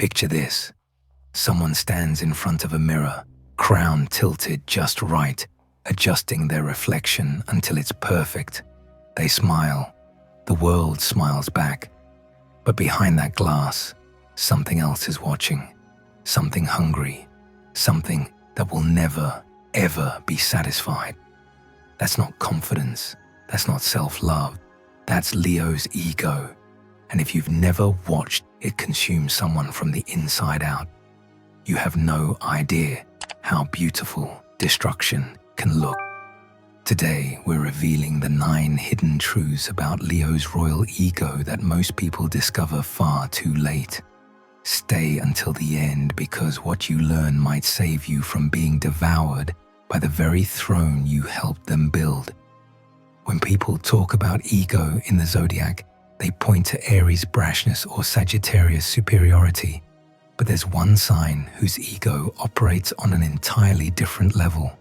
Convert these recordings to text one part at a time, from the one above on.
Picture this. Someone stands in front of a mirror, crown tilted just right, adjusting their reflection until it's perfect. They smile. The world smiles back. But behind that glass, something else is watching. Something hungry. Something that will never, ever be satisfied. That's not confidence. That's not self-love. That's Leo's ego. And if you've never watched it consume someone from the inside out, you have no idea how beautiful destruction can look. Today, we're revealing the 9 hidden truths about Leo's royal ego that most people discover far too late. Stay until the end, because what you learn might save you from being devoured by the very throne you helped them build. When people talk about ego in the Zodiac, they point to Aries brashness or Sagittarius superiority. But there's one sign whose ego operates on an entirely different level.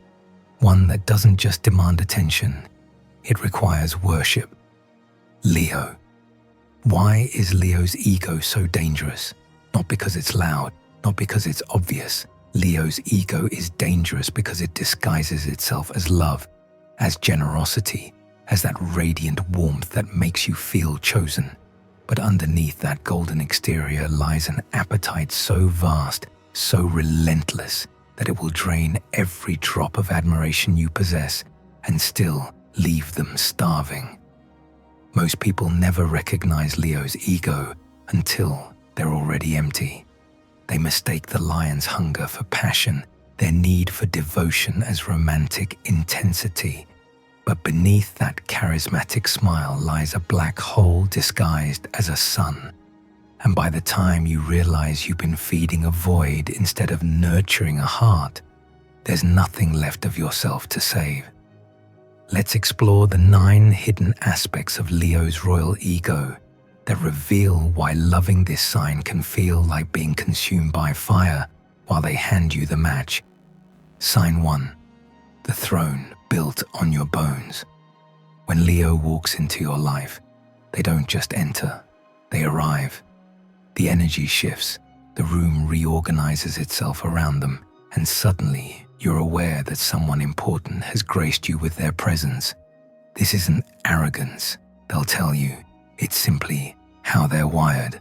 One that doesn't just demand attention, it requires worship. Leo. Why is Leo's ego so dangerous? Not because it's loud, not because it's obvious. Leo's ego is dangerous because it disguises itself as love, as generosity, as that radiant warmth that makes you feel chosen. But underneath that golden exterior lies an appetite so vast, so relentless, that it will drain every drop of admiration you possess and still leave them starving. Most people never recognize Leo's ego until they're already empty. They mistake the lion's hunger for passion, their need for devotion as romantic intensity. But beneath that charismatic smile lies a black hole disguised as a sun. And by the time you realize you've been feeding a void instead of nurturing a heart, there's nothing left of yourself to save. Let's explore the 9 hidden aspects of Leo's royal ego that reveal why loving this sign can feel like being consumed by fire while they hand you the match. Sign 1. The throne built on your bones. When Leo walks into your life, they don't just enter, they arrive. The energy shifts, the room reorganizes itself around them, and suddenly you're aware that someone important has graced you with their presence. This isn't arrogance, they'll tell you. It's simply how they're wired.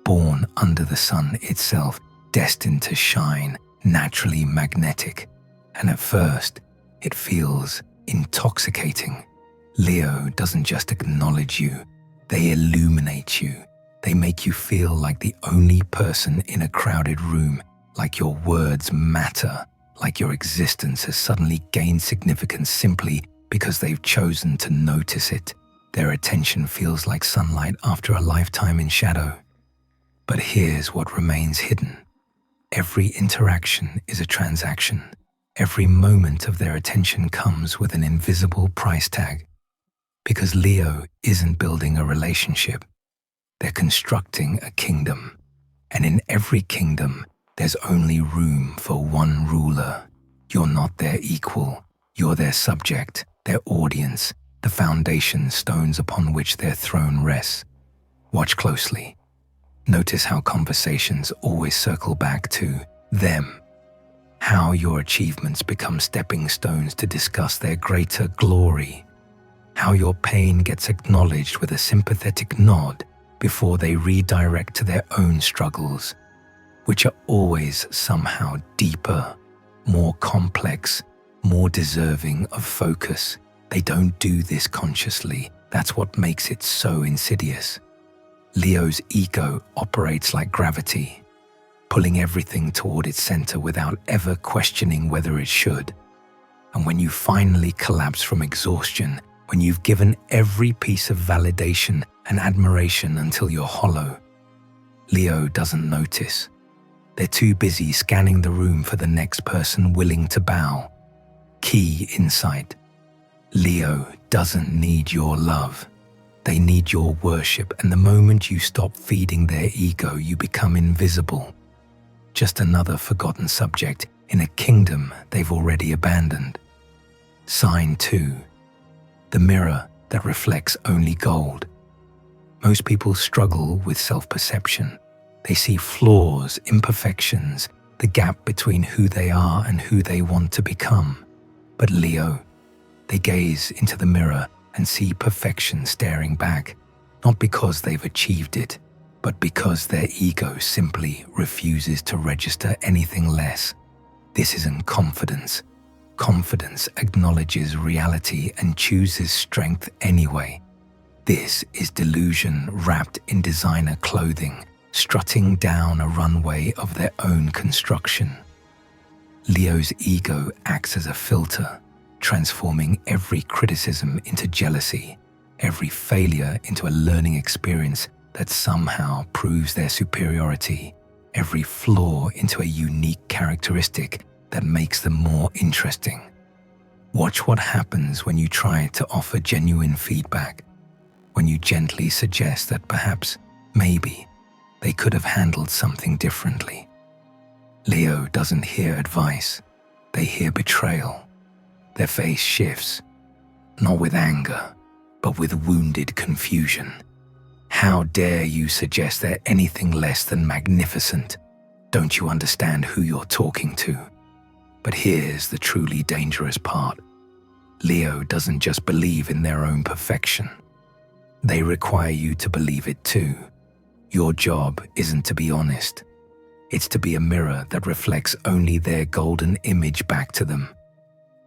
Born under the sun itself, destined to shine, naturally magnetic. And at first, it feels intoxicating. Leo doesn't just acknowledge you, they illuminate you. They make you feel like the only person in a crowded room, like your words matter, like your existence has suddenly gained significance simply because they've chosen to notice it. Their attention feels like sunlight after a lifetime in shadow. But here's what remains hidden. Every interaction is a transaction. Every moment of their attention comes with an invisible price tag. Because Leo isn't building a relationship. They're constructing a kingdom. And in every kingdom, there's only room for one ruler. You're not their equal. You're their subject, their audience, the foundation stones upon which their throne rests. Watch closely. Notice how conversations always circle back to them. How your achievements become stepping stones to discuss their greater glory. How your pain gets acknowledged with a sympathetic nod before they redirect to their own struggles, which are always somehow deeper, more complex, more deserving of focus. They don't do this consciously. That's what makes it so insidious. Leo's ego operates like gravity, pulling everything toward its center without ever questioning whether it should. And when you finally collapse from exhaustion, when you've given every piece of validation and admiration until you're hollow, Leo doesn't notice. They're too busy scanning the room for the next person willing to bow. Key insight. Leo doesn't need your love. They need your worship, and the moment you stop feeding their ego, you become invisible. Just another forgotten subject in a kingdom they've already abandoned. Sign 2. The mirror that reflects only gold. Most people struggle with self-perception. They see flaws, imperfections, the gap between who they are and who they want to become. But Leo, they gaze into the mirror and see perfection staring back, not because they've achieved it, but because their ego simply refuses to register anything less. This isn't confidence. Confidence acknowledges reality and chooses strength anyway. This is delusion wrapped in designer clothing, strutting down a runway of their own construction. Leo's ego acts as a filter, transforming every criticism into jealousy, every failure into a learning experience that somehow proves their superiority, every flaw into a unique characteristic that makes them more interesting. Watch what happens when you try to offer genuine feedback, when you gently suggest that perhaps, maybe, they could have handled something differently. Leo doesn't hear advice, they hear betrayal. Their face shifts, not with anger, but with wounded confusion. How dare you suggest they're anything less than magnificent? Don't you understand who you're talking to? But here's the truly dangerous part. Leo doesn't just believe in their own perfection. They require you to believe it too. Your job isn't to be honest. It's to be a mirror that reflects only their golden image back to them.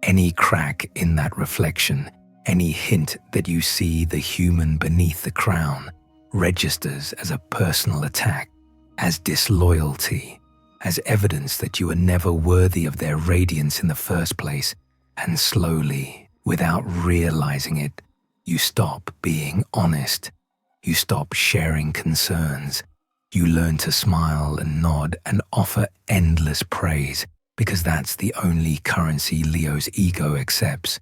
Any crack in that reflection, any hint that you see the human beneath the crown, registers as a personal attack, as disloyalty, as evidence that you are never worthy of their radiance in the first place, and slowly, without realizing it, you stop being honest. You stop sharing concerns. You learn to smile and nod and offer endless praise, because that's the only currency Leo's ego accepts.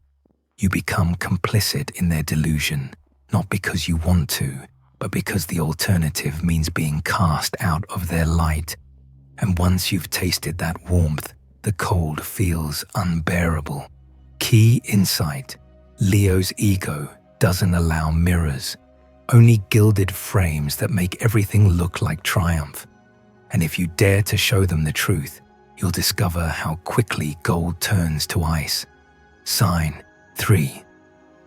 You become complicit in their delusion, not because you want to, but because the alternative means being cast out of their light. And once you've tasted that warmth, the cold feels unbearable. Key insight: Leo's ego doesn't allow mirrors, only gilded frames that make everything look like triumph. And if you dare to show them the truth, you'll discover how quickly gold turns to ice. Sign 3.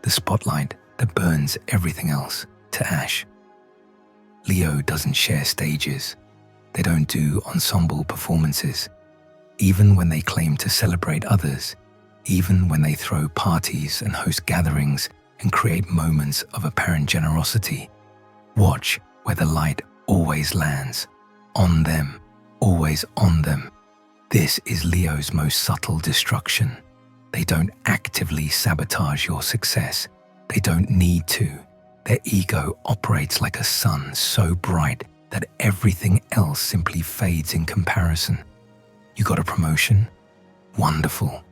The spotlight that burns everything else to ash. Leo doesn't share stages. They don't do ensemble performances. Even when they claim to celebrate others, even when they throw parties and host gatherings and create moments of apparent generosity, watch where the light always lands. On them, always on them. This is Leo's most subtle destruction. They don't actively sabotage your success. They don't need to. Their ego operates like a sun so bright that everything else simply fades in comparison. You got a promotion? Wonderful.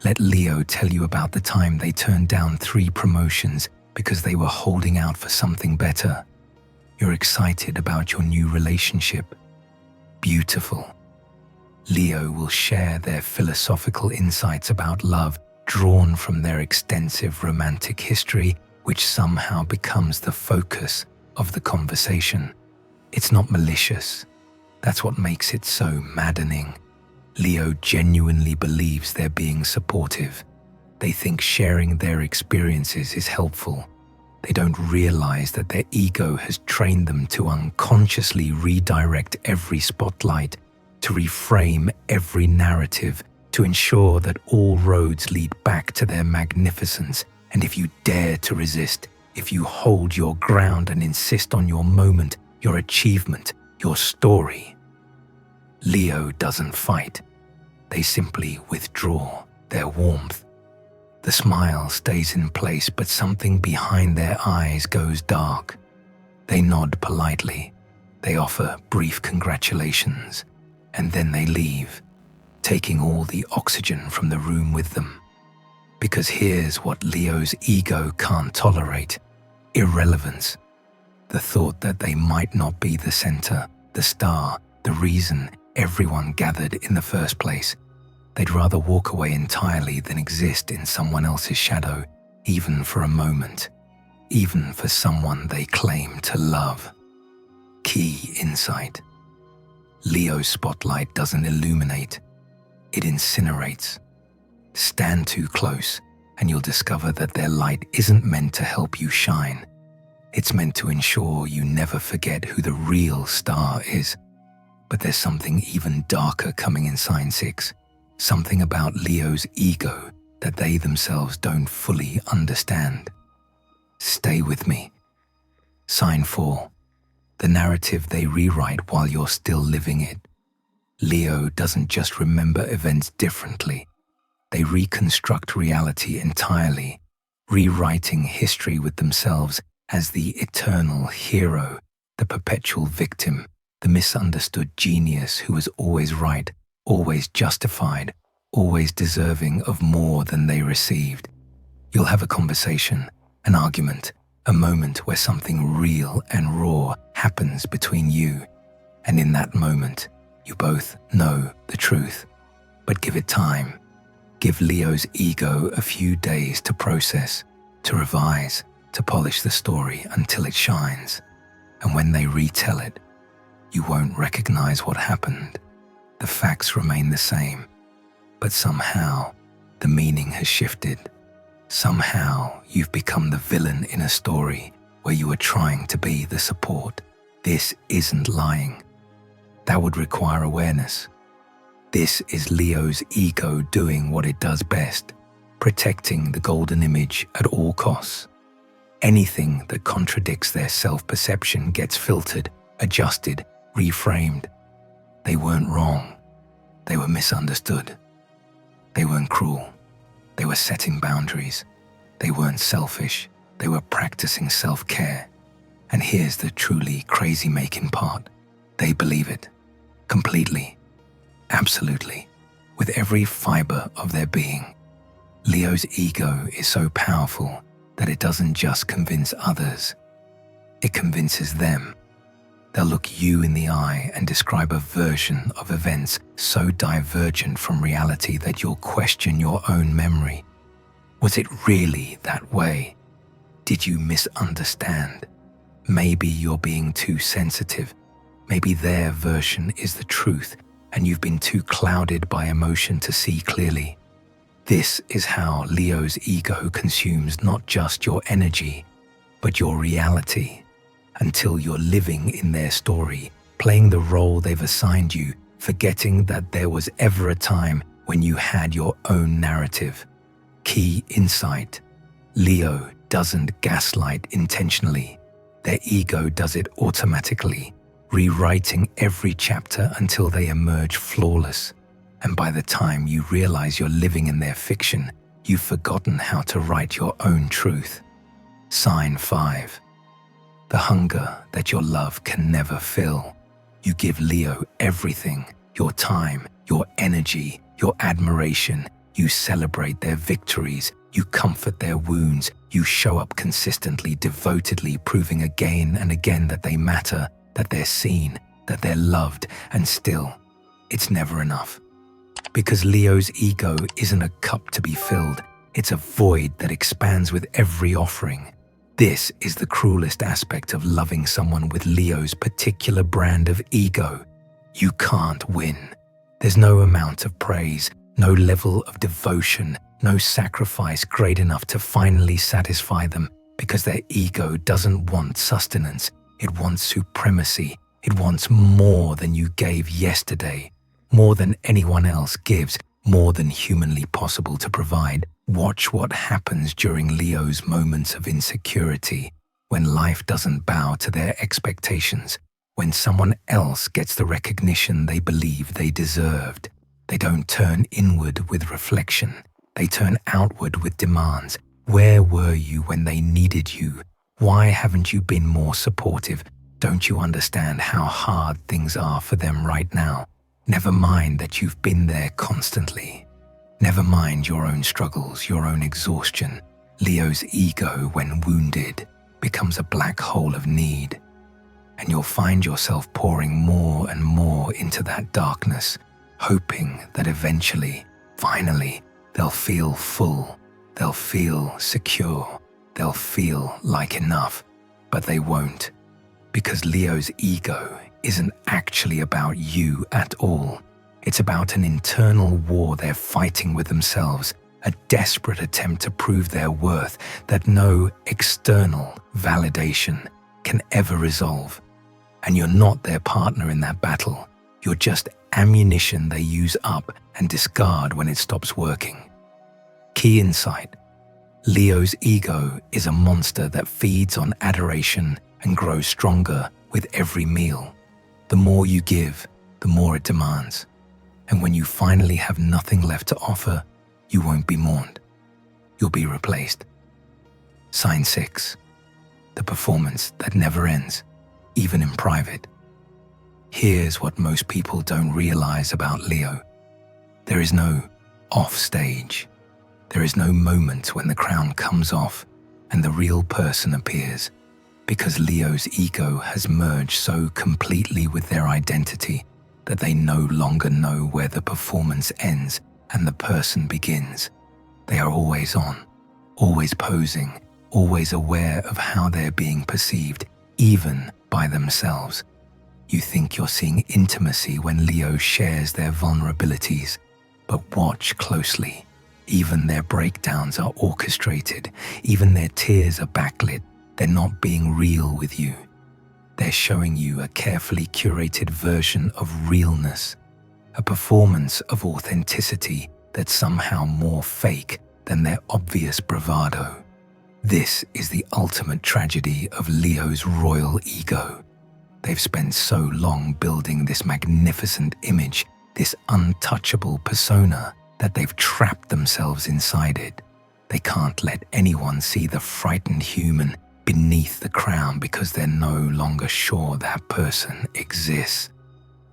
Let Leo tell you about the time they turned down 3 promotions because they were holding out for something better. You're excited about your new relationship. Beautiful. Leo will share their philosophical insights about love drawn from their extensive romantic history, which somehow becomes the focus of the conversation. It's not malicious. That's what makes it so maddening. Leo genuinely believes they're being supportive. They think sharing their experiences is helpful. They don't realize that their ego has trained them to unconsciously redirect every spotlight, to reframe every narrative, to ensure that all roads lead back to their magnificence. And if you dare to resist, if you hold your ground and insist on your moment, your achievement, your story, Leo doesn't fight. They simply withdraw their warmth. The smile stays in place, but something behind their eyes goes dark. They nod politely. They offer brief congratulations, and then they leave, taking all the oxygen from the room with them. Because here's what Leo's ego can't tolerate: irrelevance. The thought that they might not be the center, the star, the reason everyone gathered in the first place. They'd rather walk away entirely than exist in someone else's shadow, even for a moment, even for someone they claim to love. Key insight: Leo's spotlight doesn't illuminate, it incinerates. Stand too close, and you'll discover that their light isn't meant to help you shine. It's meant to ensure you never forget who the real star is. But there's something even darker coming in sign 6, something about Leo's ego that they themselves don't fully understand. Stay with me. Sign 4, the narrative they rewrite while you're still living it. Leo doesn't just remember events differently. They reconstruct reality entirely, rewriting history with themselves as the eternal hero, the perpetual victim, the misunderstood genius who was always right, always justified, always deserving of more than they received. You'll have a conversation, an argument, a moment where something real and raw happens between you, and in that moment, you both know the truth. But give it time. Give Leo's ego a few days to process, to revise, to polish the story until it shines. And when they retell it, you won't recognize what happened. The facts remain the same, but somehow the meaning has shifted. Somehow you've become the villain in a story where you are trying to be the support. This isn't lying. That would require awareness. This is Leo's ego doing what it does best, protecting the golden image at all costs. Anything that contradicts their self-perception gets filtered, adjusted, reframed. They weren't wrong. They were misunderstood. They weren't cruel. They were setting boundaries. They weren't selfish. They were practicing self-care. And here's the truly crazy-making part. They believe it. Completely. Absolutely. With every fiber of their being. Leo's ego is so powerful that it doesn't just convince others. It convinces them. They'll look you in the eye and describe a version of events so divergent from reality that you'll question your own memory. Was it really that way? Did you misunderstand? Maybe you're being too sensitive. Maybe their version is the truth and you've been too clouded by emotion to see clearly. This is how Leo's ego consumes not just your energy, but your reality, until you're living in their story, playing the role they've assigned you, forgetting that there was ever a time when you had your own narrative. Key insight: Leo doesn't gaslight intentionally. Their ego does it automatically, rewriting every chapter until they emerge flawless. And by the time you realize you're living in their fiction, you've forgotten how to write your own truth. Sign 5. The hunger that your love can never fill. You give Leo everything: your time, your energy, your admiration. You celebrate their victories, you comfort their wounds, you show up consistently, devotedly, proving again and again that they matter, that they're seen, that they're loved, and still, it's never enough. Because Leo's ego isn't a cup to be filled, it's a void that expands with every offering. This is the cruelest aspect of loving someone with Leo's particular brand of ego. You can't win. There's no amount of praise, no level of devotion, no sacrifice great enough to finally satisfy them, because their ego doesn't want sustenance. It wants supremacy. It wants more than you gave yesterday, more than anyone else gives, more than humanly possible to provide. Watch what happens during Leo's moments of insecurity, when life doesn't bow to their expectations, when someone else gets the recognition they believe they deserved. They don't turn inward with reflection. They turn outward with demands. Where were you when they needed you? Why haven't you been more supportive? Don't you understand how hard things are for them right now? Never mind that you've been there constantly. Never mind your own struggles, your own exhaustion. Leo's ego, when wounded, becomes a black hole of need. And you'll find yourself pouring more and more into that darkness, hoping that eventually, finally, they'll feel full, they'll feel secure, they'll feel like enough. But they won't, because Leo's ego isn't actually about you at all. It's about an internal war they're fighting with themselves, a desperate attempt to prove their worth that no external validation can ever resolve. And you're not their partner in that battle. You're just ammunition they use up and discard when it stops working. Key insight: Leo's ego is a monster that feeds on adoration and grows stronger with every meal. The more you give, the more it demands. And when you finally have nothing left to offer, you won't be mourned. You'll be replaced. Sign 6. The performance that never ends, even in private. Here's what most people don't realize about Leo. There is no off stage. There is no moment when the crown comes off and the real person appears, because Leo's ego has merged so completely with their identity that they no longer know where the performance ends and the person begins. They are always on, always posing, always aware of how they're being perceived, even by themselves. You think you're seeing intimacy when Leo shares their vulnerabilities, but watch closely. Even their breakdowns are orchestrated, even their tears are backlit. They're not being real with you. They're showing you a carefully curated version of realness, a performance of authenticity that's somehow more fake than their obvious bravado. This is the ultimate tragedy of Leo's royal ego. They've spent so long building this magnificent image, this untouchable persona, that they've trapped themselves inside it. They can't let anyone see the frightened human beneath the crown because they're no longer sure that person exists.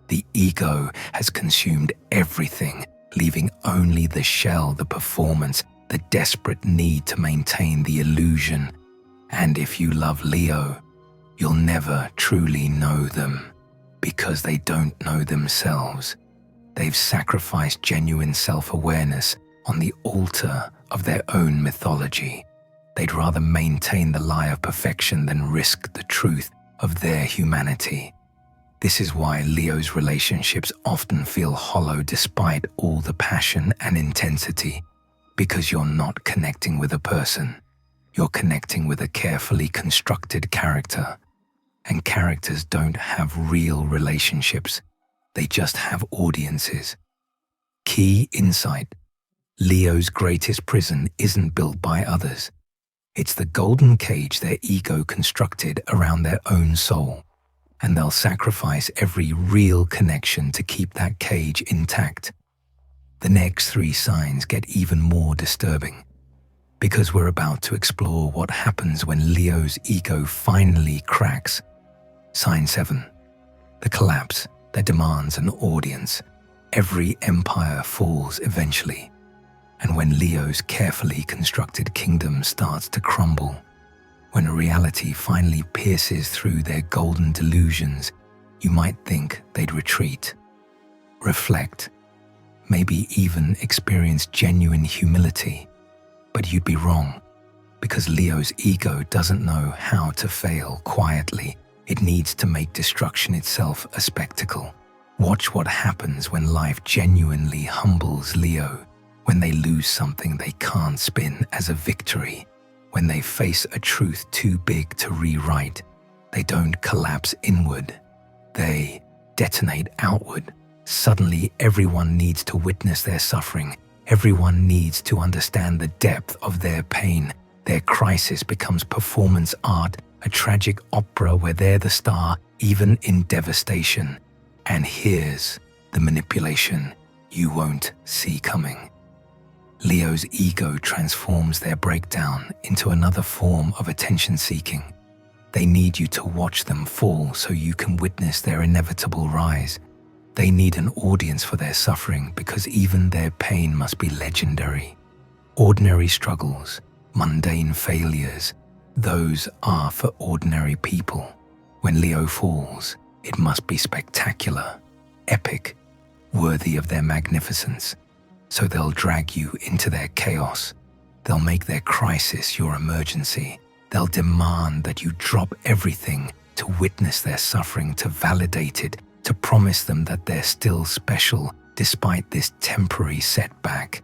The ego has consumed everything, leaving only the shell, the performance, the desperate need to maintain the illusion. And if you love Leo, you'll never truly know them because they don't know themselves. They've sacrificed genuine self-awareness on the altar of their own mythology. They'd rather maintain the lie of perfection than risk the truth of their humanity. This is why Leo's relationships often feel hollow despite all the passion and intensity, because you're not connecting with a person. You're connecting with a carefully constructed character. And characters don't have real relationships. They just have audiences. Key insight: Leo's greatest prison isn't built by others. It's the golden cage their ego constructed around their own soul, and they'll sacrifice every real connection to keep that cage intact. The next 3 signs get even more disturbing, because we're about to explore what happens when Leo's ego finally cracks. Sign 7. The collapse that demands an audience. Every empire falls eventually. And when Leo's carefully constructed kingdom starts to crumble, when reality finally pierces through their golden delusions, you might think they'd retreat, reflect, maybe even experience genuine humility. But you'd be wrong, because Leo's ego doesn't know how to fail quietly. It needs to make destruction itself a spectacle. Watch what happens when life genuinely humbles Leo. When they lose something they can't spin as a victory, when they face a truth too big to rewrite, they don't collapse inward, they detonate outward. Suddenly everyone needs to witness their suffering, everyone needs to understand the depth of their pain. Their crisis becomes performance art, a tragic opera where they're the star, even in devastation. And here's the manipulation you won't see coming. Leo's ego transforms their breakdown into another form of attention-seeking. They need you to watch them fall so you can witness their inevitable rise. They need an audience for their suffering because even their pain must be legendary. Ordinary struggles, mundane failures, those are for ordinary people. When Leo falls, it must be spectacular, epic, worthy of their magnificence. So they'll drag you into their chaos. They'll make their crisis your emergency. They'll demand that you drop everything to witness their suffering, to validate it, to promise them that they're still special despite this temporary setback.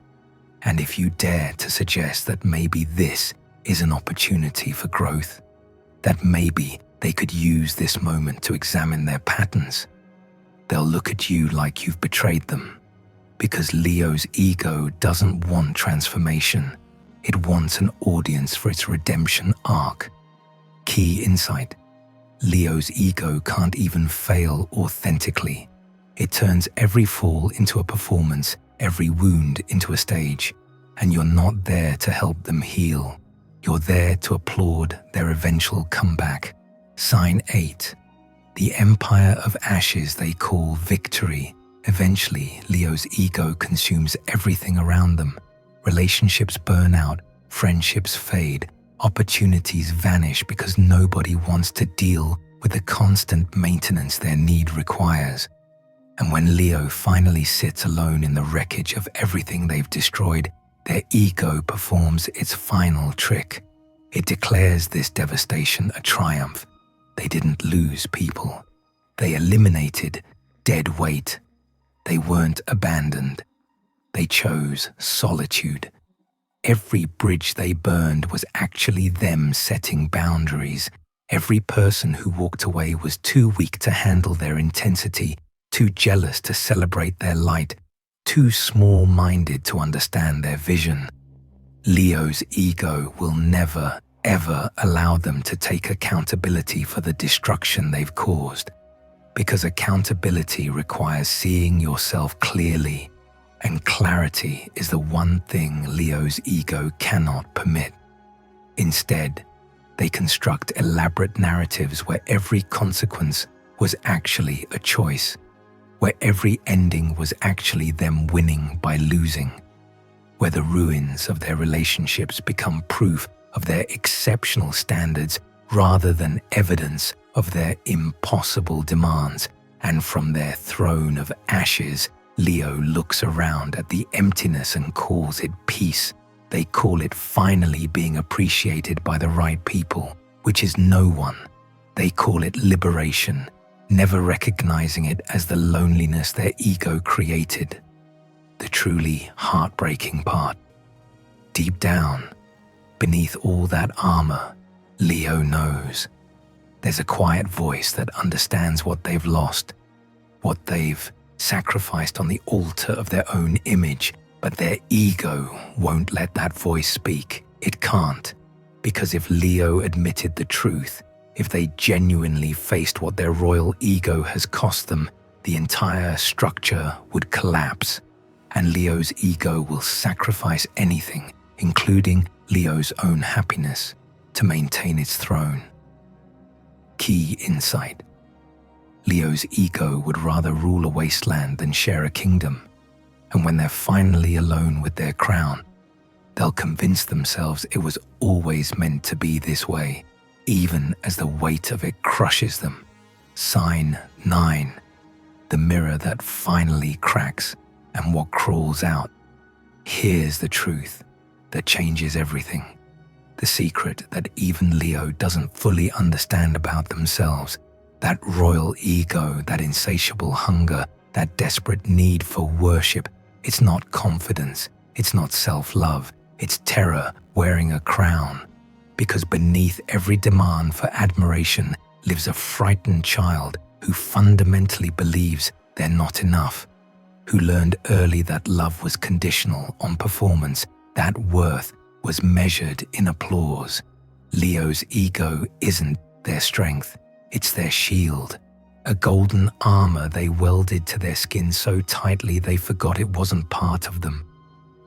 And if you dare to suggest that maybe this is an opportunity for growth, that maybe they could use this moment to examine their patterns, they'll look at you like you've betrayed them. Because Leo's ego doesn't want transformation. It wants an audience for its redemption arc. Key insight: Leo's ego can't even fail authentically. It turns every fall into a performance, every wound into a stage. And you're not there to help them heal. You're there to applaud their eventual comeback. Sign 8. The empire of ashes they call victory. Eventually, Leo's ego consumes everything around them. Relationships burn out, friendships fade, opportunities vanish because nobody wants to deal with the constant maintenance their need requires. And when Leo finally sits alone in the wreckage of everything they've destroyed, their ego performs its final trick. It declares this devastation a triumph. They didn't lose people. They eliminated dead weight. They weren't abandoned. They chose solitude. Every bridge they burned was actually them setting boundaries. Every person who walked away was too weak to handle their intensity, too jealous to celebrate their light, too small-minded to understand their vision. Leo's ego will never, ever allow them to take accountability for the destruction they've caused. Because accountability requires seeing yourself clearly, and clarity is the one thing Leo's ego cannot permit. Instead, they construct elaborate narratives where every consequence was actually a choice, where every ending was actually them winning by losing, where the ruins of their relationships become proof of their exceptional standards rather than evidence of their impossible demands. And from their throne of ashes, Leo looks around at the emptiness and calls it peace. They call it finally being appreciated by the right people, which is no one. They call it liberation, never recognizing it as the loneliness their ego created. The truly heartbreaking part. Deep down, beneath all that armor, Leo knows. There's a quiet voice that understands what they've lost, what they've sacrificed on the altar of their own image, but their ego won't let that voice speak. It can't, because if Leo admitted the truth, if they genuinely faced what their royal ego has cost them, the entire structure would collapse, and Leo's ego will sacrifice anything, including Leo's own happiness, to maintain its throne. Key insight: Leo's ego would rather rule a wasteland than share a kingdom, and when they're finally alone with their crown, they'll convince themselves it was always meant to be this way, even as the weight of it crushes them. Sign 9. The mirror that finally cracks, and what crawls out. Here's the truth that changes everything. The secret that even Leo doesn't fully understand about themselves. That royal ego, that insatiable hunger, that desperate need for worship. It's not confidence, it's not self-love, it's terror wearing a crown. Because beneath every demand for admiration lives a frightened child who fundamentally believes they're not enough, who learned early that love was conditional on performance, that worth was measured in applause. Leo's ego isn't their strength, it's their shield, a golden armor they welded to their skin so tightly they forgot it wasn't part of them.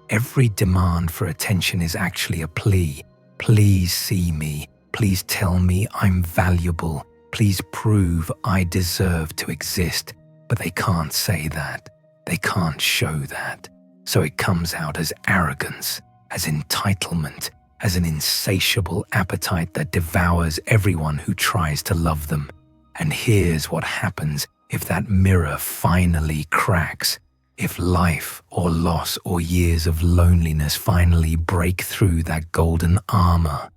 Every demand for attention is actually a plea. Please see me. Please tell me I'm valuable. Please prove I deserve to exist. But they can't say that. They can't show that. So it comes out as arrogance, as entitlement, as an insatiable appetite that devours everyone who tries to love them. And here's what happens if that mirror finally cracks. If life or loss or years of loneliness finally break through that golden armor,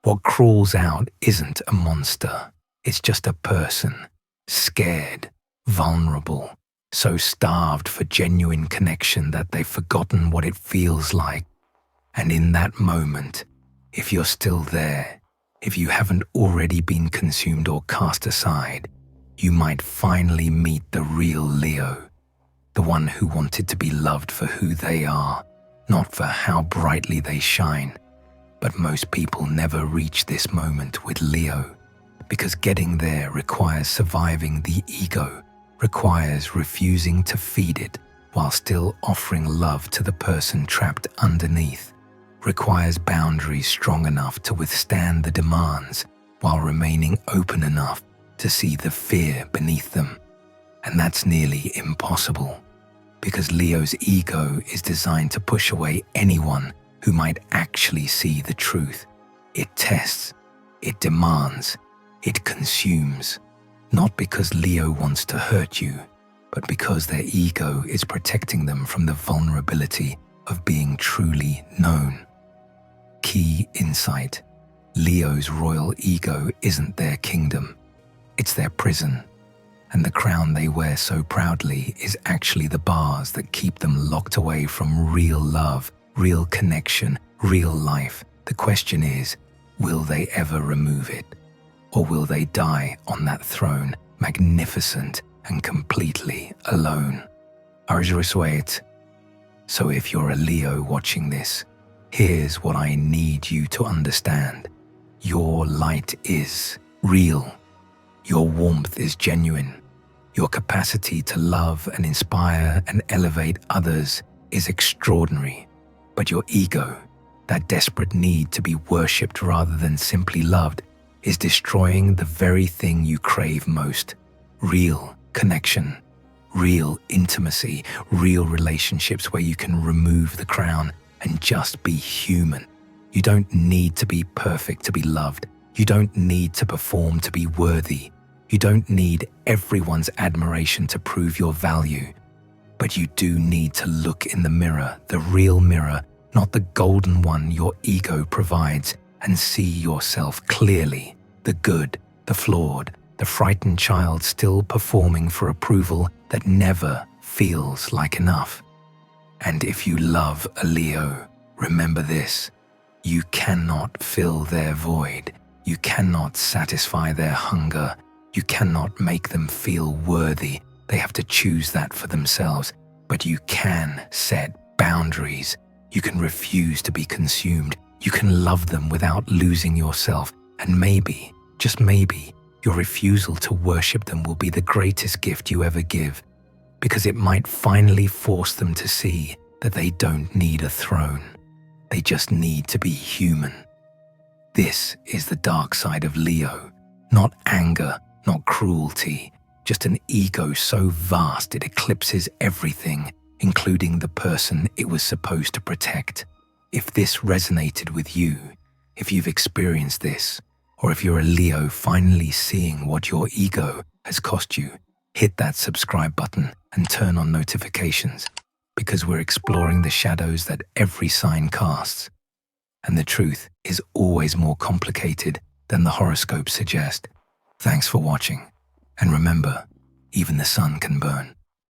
what crawls out isn't a monster. It's just a person, scared, vulnerable, so starved for genuine connection that they've forgotten what it feels like. And in that moment, if you're still there, if you haven't already been consumed or cast aside, you might finally meet the real Leo, the one who wanted to be loved for who they are, not for how brightly they shine. But most people never reach this moment with Leo, because getting there requires surviving the ego, requires refusing to feed it while still offering love to the person trapped underneath, requires boundaries strong enough to withstand the demands while remaining open enough to see the fear beneath them. And that's nearly impossible, because Leo's ego is designed to push away anyone who might actually see the truth. It tests, it demands, it consumes, not because Leo wants to hurt you, but because their ego is protecting them from the vulnerability of being truly known. Key insight: Leo's royal ego isn't their kingdom, it's their prison. And the crown they wear so proudly is actually the bars that keep them locked away from real love, real connection, real life. The question is, will they ever remove it? Or will they die on that throne, magnificent and completely alone? Arjurisuet. So if you're a Leo watching this, here's what I need you to understand. Your light is real. Your warmth is genuine. Your capacity to love and inspire and elevate others is extraordinary. But your ego, that desperate need to be worshipped rather than simply loved, is destroying the very thing you crave most: real connection, real intimacy, real relationships where you can remove the crown and just be human. You don't need to be perfect to be loved. You don't need to perform to be worthy. You don't need everyone's admiration to prove your value. But you do need to look in the mirror, the real mirror, not the golden one your ego provides, and see yourself clearly: the good, the flawed, the frightened child still performing for approval that never feels like enough. And if you love a Leo, remember this: you cannot fill their void. You cannot satisfy their hunger. You cannot make them feel worthy. They have to choose that for themselves. But you can set boundaries. You can refuse to be consumed. You can love them without losing yourself. And maybe, just maybe, your refusal to worship them will be the greatest gift you ever give, because it might finally force them to see that they don't need a throne. They just need to be human. This is the dark side of Leo. Not anger, not cruelty, just an ego so vast it eclipses everything, including the person it was supposed to protect. If this resonated with you, if you've experienced this, or if you're a Leo finally seeing what your ego has cost you, hit that subscribe button and turn on notifications, because we're exploring the shadows that every sign casts. And the truth is always more complicated than the horoscopes suggest. Thanks for watching. And remember, even the sun can burn.